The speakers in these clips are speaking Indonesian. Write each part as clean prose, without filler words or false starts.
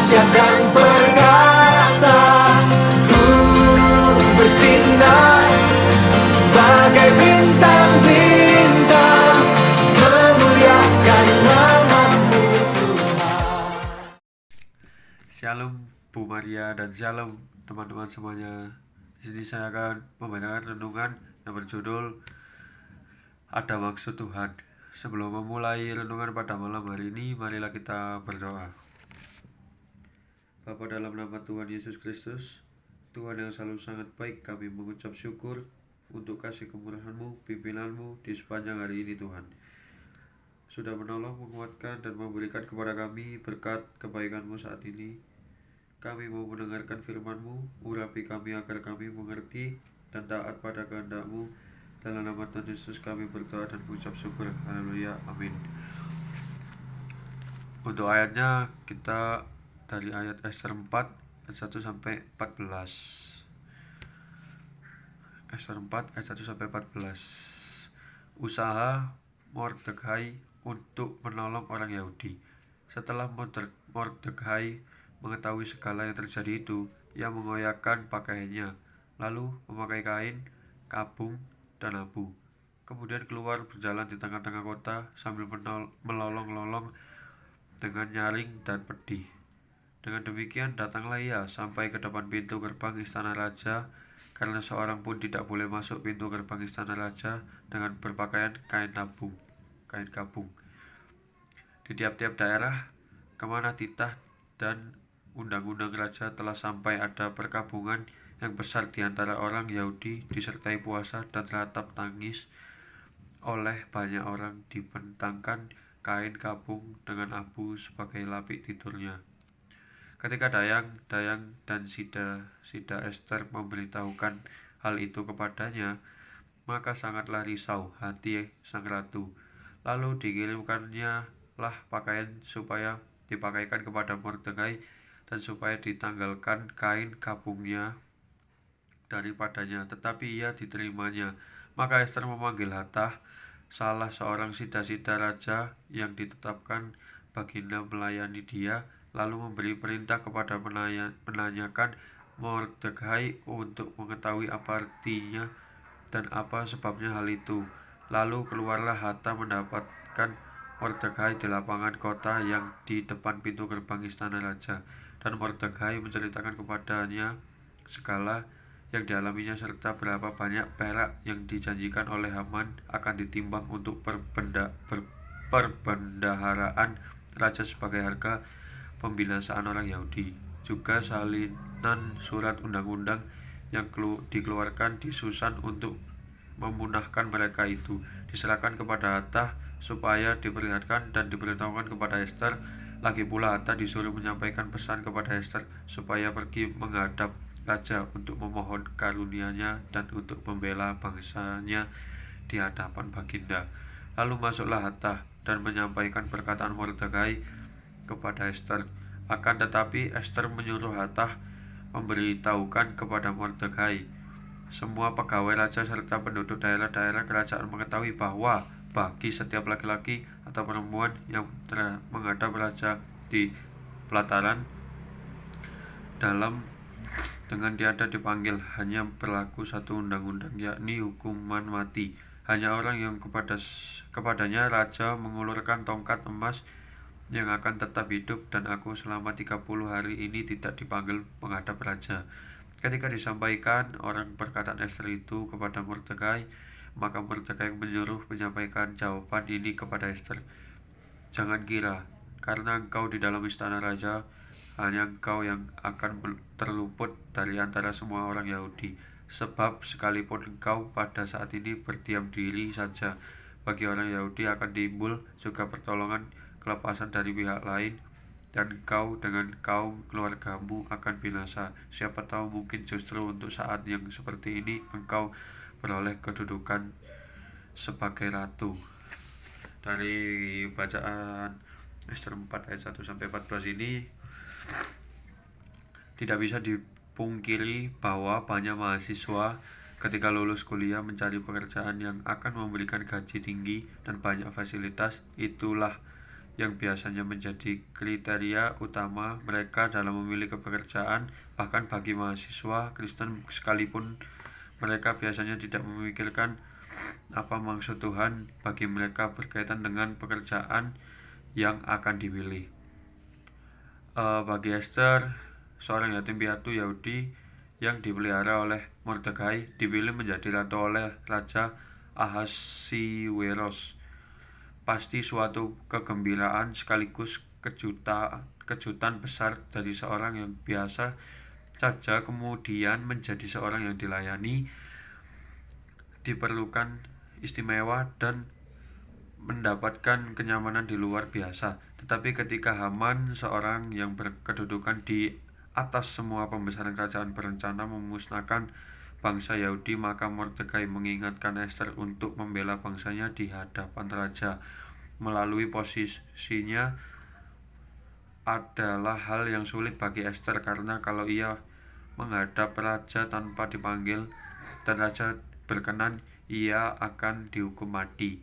dahsyat dan perkasa. Ku bersinar bagai bintang-bintang, memuliakan nama-Mu Tuhan. Shalom Bu Maria dan shalom teman-teman semuanya. Di sini saya akan membacakan renungan yang berjudul Ada Maksud Tuhan. Sebelum memulai renungan pada malam hari ini, marilah kita berdoa. Bapa, dalam nama Tuhan Yesus Kristus, Tuhan yang selalu sangat baik, kami mengucap syukur untuk kasih kemurahan-Mu, pimpinan-Mu di sepanjang hari ini Tuhan. Sudah menolong, menguatkan, dan memberikan kepada kami berkat kebaikan-Mu saat ini. Kami mau mendengarkan firman-Mu, urapi kami agar kami mengerti dan taat pada kehendak-Mu. Dalam nama Tuhan Yesus kami berdoa dan mengucap syukur. Haleluya, amin. Untuk ayatnya kita dari ayat Ester 4 ayat 1 sampai 14. Ester 4 ayat 1 sampai 14. Usaha Mordekai untuk menolong orang Yahudi. Setelah Mordekai mengetahui segala yang terjadi itu, ia mengoyakkan pakaiannya, lalu memakai kain, kabung, dan abu. Kemudian keluar berjalan di tengah-tengah kota sambil melolong-lolong dengan nyaring dan pedih. Dengan demikian datanglah ia sampai ke depan pintu gerbang istana raja, karena seorang pun tidak boleh masuk pintu gerbang istana raja dengan berpakaian kain kabung. Di tiap-tiap daerah kemana titah dan undang-undang raja telah sampai, ada perkabungan yang besar di antara orang Yahudi, disertai puasa dan ratap tangis oleh banyak orang, dibentangkan kain kabung dengan abu sebagai lapik tidurnya. Ketika Dayang dan Sida Ester memberitahukan hal itu kepadanya, maka sangatlah risau hati sang ratu. Lalu dikirimkannya lah pakaian supaya dipakaikan kepada Mordekai, dan supaya ditanggalkan kain kabungnya daripadanya, tetapi ia diterimanya. Maka Ester memanggil Hatah, salah seorang sida-sida raja yang ditetapkan baginda melayani dia, lalu memberi perintah kepada menanyakan Mordekai untuk mengetahui apa artinya dan apa sebabnya hal itu. Lalu keluarlah Hatah mendapatkan Mordekai di lapangan kota yang di depan pintu gerbang istana raja, dan Mordekai menceritakan kepadanya segala yang dialaminya serta berapa banyak perak yang dijanjikan oleh Haman akan ditimbang untuk perbendaharaan raja sebagai harga pembinasaan orang Yahudi. Juga salinan surat undang-undang yang dikeluarkan di Susan untuk memunahkan mereka itu diserahkan kepada Hatah supaya diperlihatkan dan diberitahukan kepada Ester. Lagi pula Hatah disuruh menyampaikan pesan kepada Ester supaya pergi menghadap raja untuk memohon karunia-Nya dan untuk membela bangsanya di hadapan baginda. Lalu masuklah Hatah dan menyampaikan perkataan Mordekai kepada Ester. Akan tetapi Ester menyuruh Hatah memberitahukan kepada Mordekai. Semua pegawai raja serta penduduk daerah-daerah kerajaan mengetahui bahwa bagi setiap laki-laki atau perempuan yang menghadap raja di pelataran dengan tiada dipanggil, hanya berlaku satu undang-undang, yakni hukuman mati. Hanya orang yang kepadanya raja mengulurkan tongkat emas yang akan tetap hidup, dan aku selama 30 hari ini tidak dipanggil menghadap raja. Ketika disampaikan orang perkataan Ester itu kepada Mordekai, maka Mordekai menyuruh menyampaikan jawaban ini kepada Ester. Jangan kira, karena engkau di dalam istana raja, hanya engkau yang akan terluput dari antara semua orang Yahudi. Sebab sekalipun engkau pada saat ini berdiam diri saja, bagi orang Yahudi akan timbul juga pertolongan kelepasan dari pihak lain, dan engkau dengan kaum keluargamu akan binasa. Siapa tahu mungkin justru untuk saat yang seperti ini engkau beroleh kedudukan sebagai ratu. Dari bacaan Ester 4 ayat 1 sampai 14 ini tidak bisa dipungkiri bahwa banyak mahasiswa ketika lulus kuliah mencari pekerjaan yang akan memberikan gaji tinggi dan banyak fasilitas. Itulah yang biasanya menjadi kriteria utama mereka dalam memilih pekerjaan. Bahkan bagi mahasiswa Kristen sekalipun, mereka biasanya tidak memikirkan apa maksud Tuhan bagi mereka berkaitan dengan pekerjaan yang akan dipilih. Bagi Esther, seorang yatim piatu Yahudi yang dipelihara oleh Mordekai, dipilih menjadi ratu oleh Raja Ahasiweros. Pasti suatu kegembiraan sekaligus kejutan besar dari seorang yang biasa saja kemudian menjadi seorang yang dilayani, diperlukan istimewa dan mendapatkan kenyamanan di luar biasa. Tetapi ketika Haman, seorang yang berkedudukan di atas semua pembesaran kerajaan, berencana memusnahkan bangsa Yahudi, maka Mordekai mengingatkan Esther untuk membela bangsanya di hadapan raja. Melalui posisinya adalah hal yang sulit bagi Esther, karena kalau ia menghadap raja tanpa dipanggil dan raja berkenan, ia akan dihukum mati.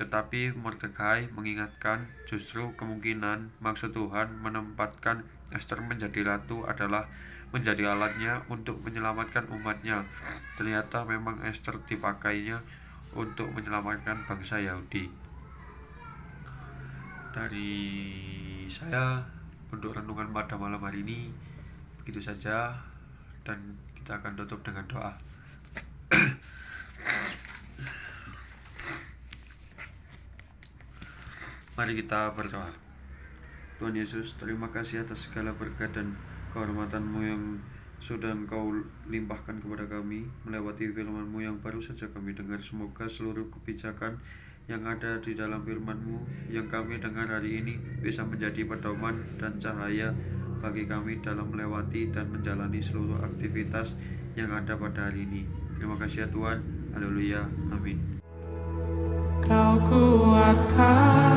Tetapi Mordekai mengingatkan justru kemungkinan maksud Tuhan menempatkan Esther menjadi ratu adalah menjadi alatnya untuk menyelamatkan umatnya. Ternyata memang Esther dipakainya untuk menyelamatkan bangsa Yahudi. Dari saya untuk renungan pada malam hari ini begitu saja, dan kita akan tutup dengan doa. Mari kita berdoa. Tuhan Yesus, terima kasih atas segala berkat dan kehormatan-Mu yang sudah Engkau limpahkan kepada kami melewati firman-Mu yang baru saja kami dengar. Semoga seluruh kebijakan yang ada di dalam firman-Mu yang kami dengar hari ini bisa menjadi pedoman dan cahaya bagi kami dalam melewati dan menjalani seluruh aktivitas yang ada pada hari ini. Terima kasih ya Tuhan. Haleluya. Amin. Kau kuatkan